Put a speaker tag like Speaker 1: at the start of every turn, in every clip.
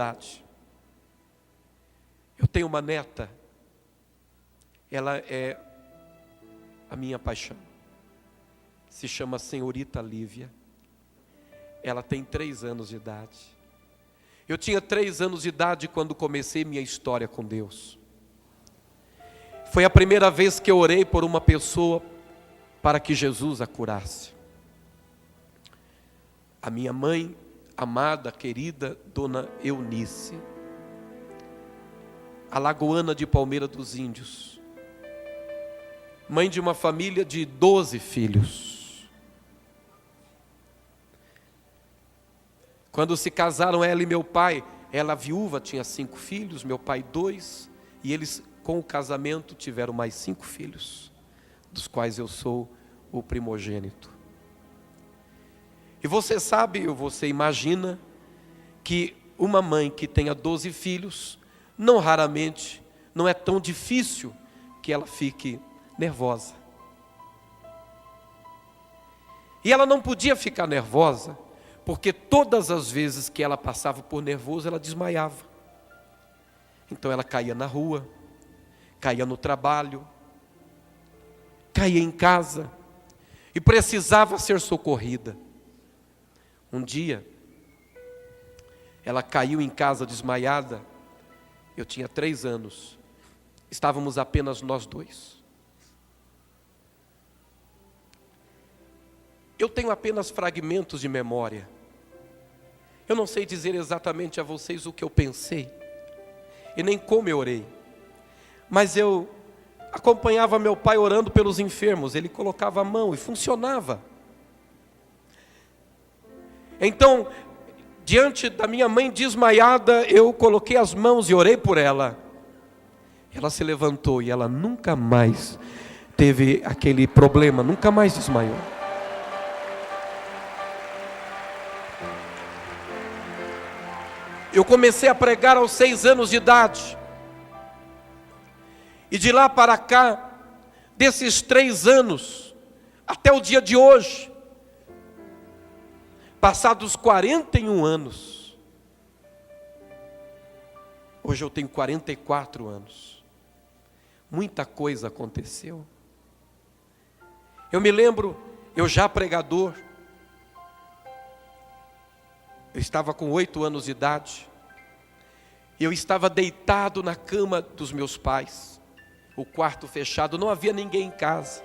Speaker 1: idade. Eu tenho uma neta, ela é a minha paixão. Se chama Senhorita Lívia. Ela tem 3 anos de idade. Eu tinha 3 anos de idade quando comecei minha história com Deus. Foi a primeira vez que eu orei por uma pessoa para que Jesus a curasse. A minha mãe, amada, querida, Dona Eunice, alagoana de Palmeira dos Índios, mãe de uma família de 12 filhos. Quando se casaram ela e meu pai, ela viúva tinha 5 filhos, meu pai 2, e eles com o casamento tiveram mais 5 filhos, dos quais eu sou o primogênito. E você sabe, ou você imagina, que uma mãe que tenha 12 filhos, não raramente, não é tão difícil que ela fique nervosa. E ela não podia ficar nervosa, porque todas as vezes que ela passava por nervoso, ela desmaiava. Então ela caía na rua, caía no trabalho, caía em casa, e precisava ser socorrida. Um dia, ela caiu em casa desmaiada. Eu tinha 3 anos, estávamos apenas nós 2. Eu tenho apenas fragmentos de memória. Eu não sei dizer exatamente a vocês o que eu pensei, e nem como eu orei. Mas eu acompanhava meu pai orando pelos enfermos, ele colocava a mão e funcionava. Então, diante da minha mãe desmaiada, eu coloquei as mãos e orei por ela. Ela se levantou e ela nunca mais teve aquele problema, nunca mais desmaiou. Eu comecei a pregar aos 6 anos de idade. E de lá para cá, desses 3 anos, até o dia de hoje, passados 41 anos, hoje eu tenho 44 anos, muita coisa aconteceu. Eu me lembro, eu já pregador, eu estava com 8 anos de idade, eu estava deitado na cama dos meus pais, o quarto fechado, não havia ninguém em casa,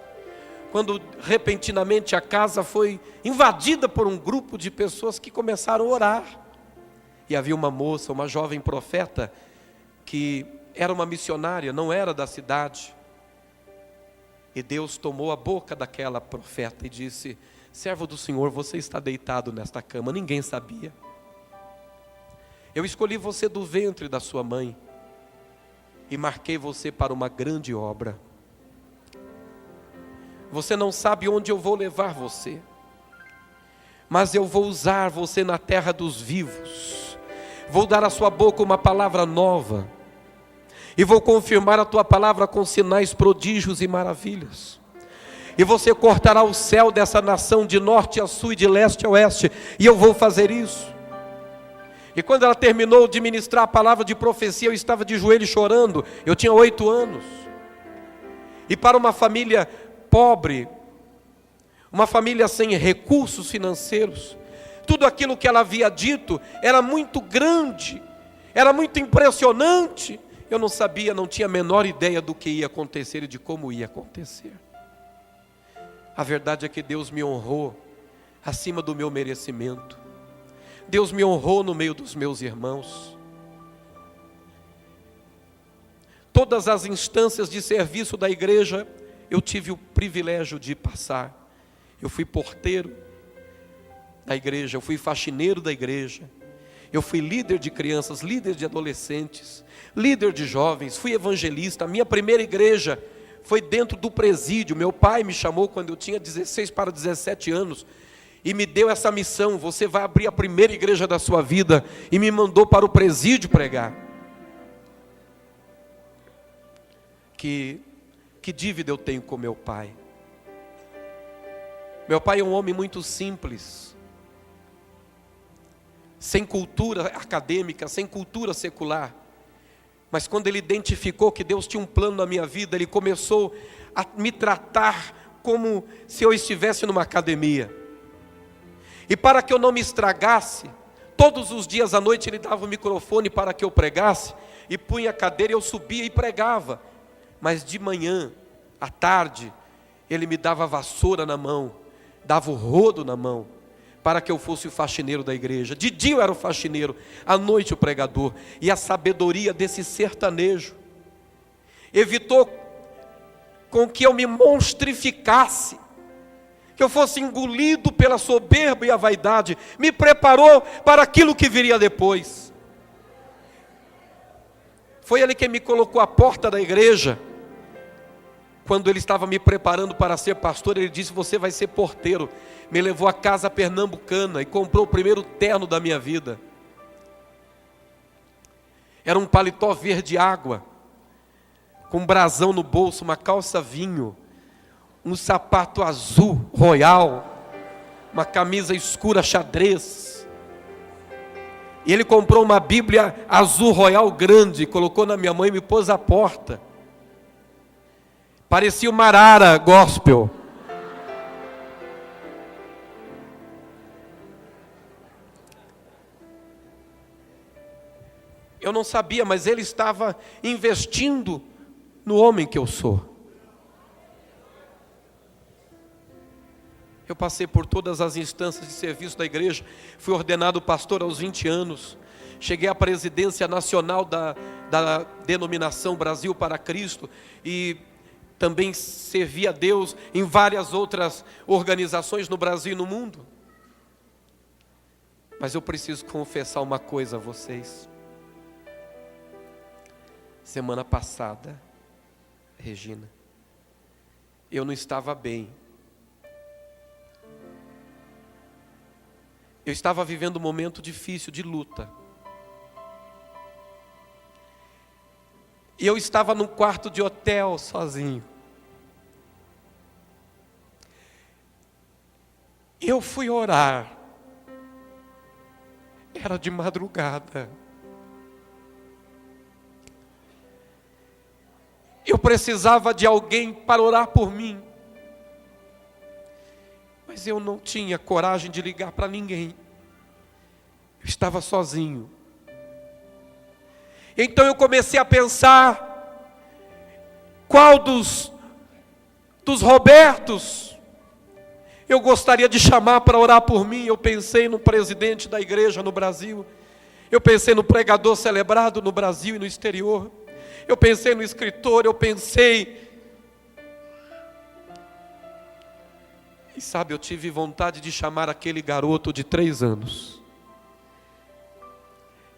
Speaker 1: quando repentinamente a casa foi invadida por um grupo de pessoas que começaram a orar, e havia uma moça, uma jovem profeta, que era uma missionária, não era da cidade, e Deus tomou a boca daquela profeta e disse: servo do Senhor, você está deitado nesta cama, ninguém sabia. Eu escolhi você do ventre da sua mãe e marquei você para uma grande obra. Você não sabe onde eu vou levar você, mas eu vou usar você na terra dos vivos. Vou dar à sua boca uma palavra nova e vou confirmar a tua palavra com sinais, prodígios e maravilhas. E você cortará o céu dessa nação de norte a sul e de leste a oeste, e eu vou fazer isso. E quando ela terminou de ministrar a palavra de profecia, eu estava de joelho chorando. Eu tinha 8 anos. E para uma família pobre, uma família sem recursos financeiros, tudo aquilo que ela havia dito era muito grande, era muito impressionante. Eu não sabia, não tinha a menor ideia do que ia acontecer e de como ia acontecer. A verdade é que Deus me honrou acima do meu merecimento. Deus me honrou no meio dos meus irmãos. Todas as instâncias de serviço da igreja, eu tive o privilégio de passar. Eu fui porteiro da igreja, eu fui faxineiro da igreja, eu fui líder de crianças, líder de adolescentes, líder de jovens, fui evangelista. A minha primeira igreja foi dentro do presídio. Meu pai me chamou quando eu tinha 16 para 17 anos e me deu essa missão: você vai abrir a primeira igreja da sua vida, e me mandou para o presídio pregar. Que dívida eu tenho com meu pai? Meu pai é um homem muito simples, sem cultura acadêmica, sem cultura secular. Mas quando ele identificou que Deus tinha um plano na minha vida, ele começou a me tratar como se eu estivesse numa academia. E para que eu não me estragasse, todos os dias à noite ele dava o microfone para que eu pregasse, e punha a cadeira e eu subia e pregava. Mas de manhã, à tarde, ele me dava a vassoura na mão, dava o rodo na mão, para que eu fosse o faxineiro da igreja. De dia eu era o faxineiro, à noite o pregador. E a sabedoria desse sertanejo evitou com que eu me monstrificasse, que eu fosse engolido pela soberba e a vaidade. Me preparou para aquilo que viria depois. Foi ele quem me colocou à porta da igreja. Quando ele estava me preparando para ser pastor, ele disse: você vai ser porteiro. Me levou à casa pernambucana e comprou o primeiro terno da minha vida. Era um paletó verde água, com um brasão no bolso, uma calça vinho, um sapato azul royal, uma camisa escura xadrez. E ele comprou uma Bíblia azul royal grande, colocou na minha mão e me pôs à porta. Parecia uma arara gospel. Eu não sabia, mas ele estava investindo no homem que eu sou. Eu passei por todas as instâncias de serviço da igreja, fui ordenado pastor aos 20 anos, cheguei à presidência nacional da denominação Brasil para Cristo, e também servi a Deus em várias outras organizações no Brasil e no mundo. Mas eu preciso confessar uma coisa a vocês. Semana passada, Regina, eu não estava bem. Eu estava vivendo um momento difícil de luta. E eu estava num quarto de hotel sozinho. Eu fui orar. Era de madrugada. Eu precisava de alguém para orar por mim. Mas eu não tinha coragem de ligar para ninguém. Eu estava sozinho. Então eu comecei a pensar, qual dos Robertos eu gostaria de chamar para orar por mim. Eu pensei no presidente da igreja no Brasil. Eu pensei no pregador celebrado no Brasil e no exterior. Eu pensei no escritor, eu pensei. E sabe, eu tive vontade de chamar aquele garoto de 3 anos.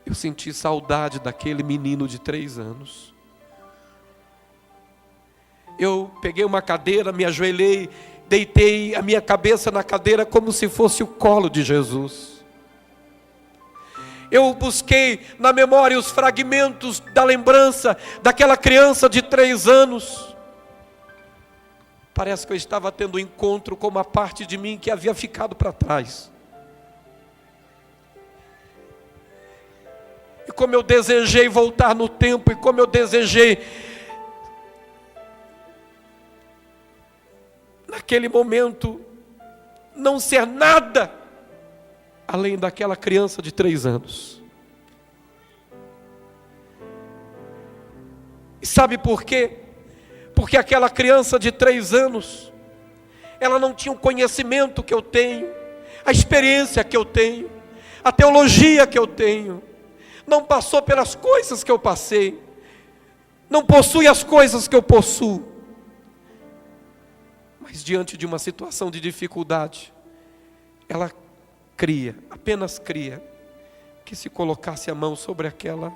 Speaker 1: Eu senti saudade daquele menino de 3 anos. Eu peguei uma cadeira, me ajoelhei, deitei a minha cabeça na cadeira como se fosse o colo de Jesus. Eu busquei na memória os fragmentos da lembrança daquela criança de 3 anos. Parece que eu estava tendo um encontro com uma parte de mim que havia ficado para trás. E como eu desejei voltar no tempo, e como eu desejei, naquele momento, não ser nada além daquela criança de 3 anos. E sabe por quê? Porque aquela criança de 3 anos, ela não tinha o conhecimento que eu tenho, a experiência que eu tenho, a teologia que eu tenho, não passou pelas coisas que eu passei, não possui as coisas que eu possuo. Mas diante de uma situação de dificuldade, ela cria, apenas cria, que se colocasse a mão sobre aquela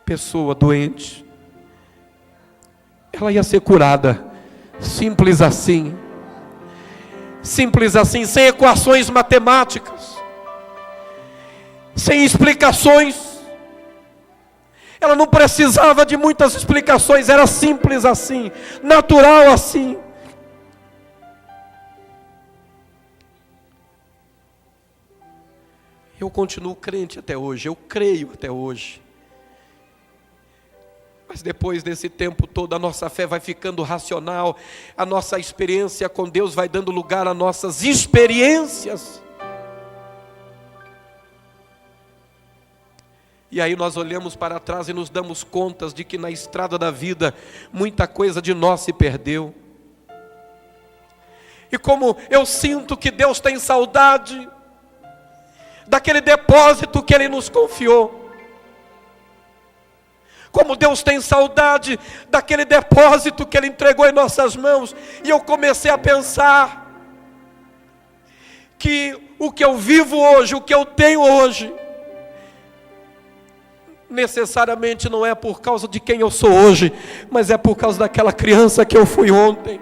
Speaker 1: pessoa doente, ela ia ser curada. Simples assim. Simples assim, sem equações matemáticas, sem explicações. Ela não precisava de muitas explicações, era simples assim, natural assim. Eu continuo crente até hoje, eu creio até hoje. Mas depois desse tempo todo, a nossa fé vai ficando racional, a nossa experiência com Deus vai dando lugar a nossas experiências. E aí nós olhamos para trás e nos damos contas de que na estrada da vida, muita coisa de nós se perdeu. E como eu sinto que Deus tem saudade daquele depósito que Ele nos confiou. Como Deus tem saudade daquele depósito que Ele entregou em nossas mãos. E eu comecei a pensar que o que eu vivo hoje, o que eu tenho hoje, necessariamente não é por causa de quem eu sou hoje, mas é por causa daquela criança que eu fui ontem.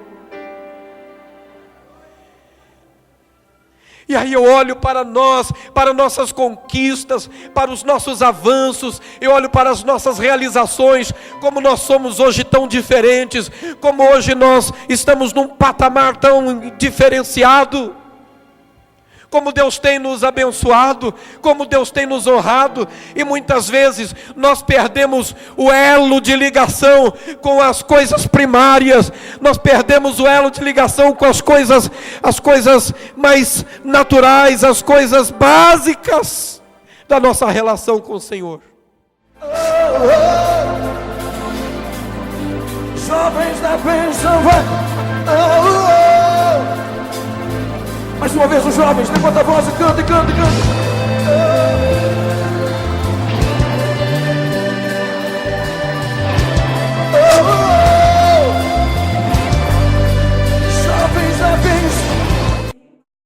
Speaker 1: E aí eu olho para nós, para nossas conquistas, para os nossos avanços, eu olho para as nossas realizações, como nós somos hoje tão diferentes, como hoje nós estamos num patamar tão diferenciado, como Deus tem nos abençoado, como Deus tem nos honrado, e muitas vezes nós perdemos o elo de ligação com as coisas primárias, nós perdemos o elo de ligação com as coisas mais naturais, as coisas básicas da nossa relação com o Senhor.
Speaker 2: Jovens da bênção, mais uma vez os jovens, levanta a voz e canta, canta, canta.